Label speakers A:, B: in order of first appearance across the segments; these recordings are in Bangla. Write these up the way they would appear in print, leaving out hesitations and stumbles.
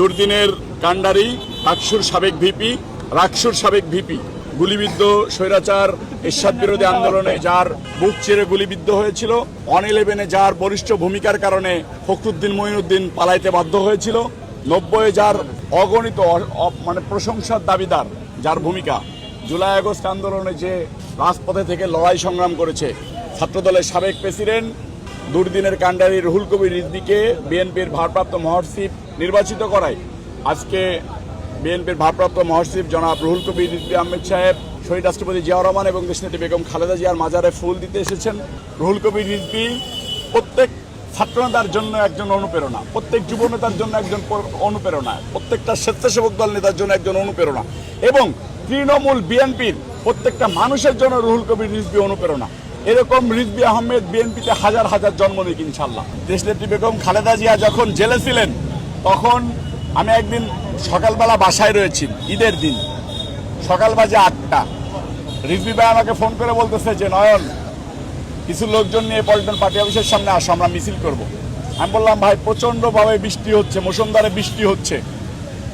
A: দুর্দিনের কাণ্ডারি রাকসুর সাবেক ভিপি গুলিবিদ্ধ স্বৈরাচার এরশাদ বিরোধী আন্দোলনে যার বুক চিরে গুলিবিদ্ধ হয়েছিল, 111-এ যার বলিষ্ঠ ভূমিকার কারণে ফখরুদ্দিন মঈনুদ্দিন পালাইতে বাধ্য হয়েছিল, 90-এ যার অগণিত প্রশংসার দাবিদার যার ভূমিকা, জুলাই আগস্ট আন্দোলনে যে রাজপথে থেকে লড়াই সংগ্রাম করেছে, ছাত্রদলের সাবেক প্রেসিডেন্ট দুর্দিনের কাণ্ডারি রুহুল কবির রিজভীকে বিএনপির ভারপ্রাপ্ত মহাসচিব নির্বাচিত করায় আজকে বিএনপির ভারপ্রাপ্ত মহাসচিব জনাব রুহুল কবির রিজভী আহমেদ সাহেব শহীদ রাষ্ট্রপতি জিয়াউর রহমান এবং দেশনেত্রী বেগম খালেদা জিয়ার মাজারে ফুল দিতে এসেছেন। রুহুল কবির রিজভী প্রত্যেক ছাত্রনেতার জন্য একজন অনুপ্রেরণা, প্রত্যেক যুব নেতার জন্য একজন অনুপ্রেরণা, প্রত্যেকটা স্বেচ্ছাসেবক দল নেতার জন্য একজন অনুপ্রেরণা এবং তৃণমূল বিএনপির প্রত্যেকটা মানুষের জন্য রুহুল কবির রিজভী অনুপ্রেরণা। এরকম রিজভী আহমেদ বিএনপিতে হাজার হাজার জন্ম নিক ইনশাল্লাহ। দেশনেত্রী বেগম খালেদা জিয়া যখন জেলে ছিলেন তখন আমি একদিন সকালবেলা বাসায় রয়েছি, ঈদের দিন সকাল বাজে 8টা, রিজভী ভাই আমাকে ফোন করে বলতেছে যে নয়ন, কিছু লোকজন নিয়ে পল্টন পার্টি অফিসের সামনে আসো, আমরা মিছিল করব। আমি বললাম ভাই প্রচণ্ডভাবে বৃষ্টি হচ্ছে, মুষলধারে বৃষ্টি হচ্ছে।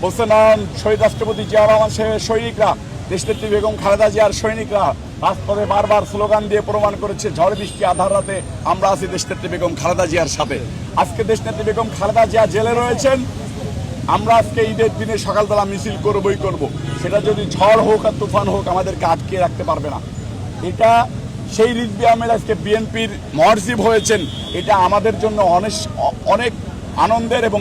A: বলছে নয়ন, শহীদ রাষ্ট্রপতি জিয়াউর রহমান সাহেবের সৈনিকরা, দেশনেত্রী বেগম খালেদা জিয়ার সৈনিকরা রাজপথে বারবার স্লোগান দিয়ে প্রমাণ করেছে ঝড় বৃষ্টি আধার রাতে আমরা আছি দেশনেত্রী বেগম খালেদা জিয়ার সাথে। আজকে দেশনেত্রী বেগম খালেদা জিয়া জেলে রয়েছেন, আমরা আজকে ঈদের দিনে সকালবেলা মিছিল করবই করব। সেটা যদি ঝড় হোক আর তুফান হোক আমাদেরকে আটকে রাখতে পারবে না। এটা সেই রিজভী আহমেদ আজকে বিএনপির মহাসচিব হয়েছেন, এটা আমাদের জন্য অনেক আনন্দের এবং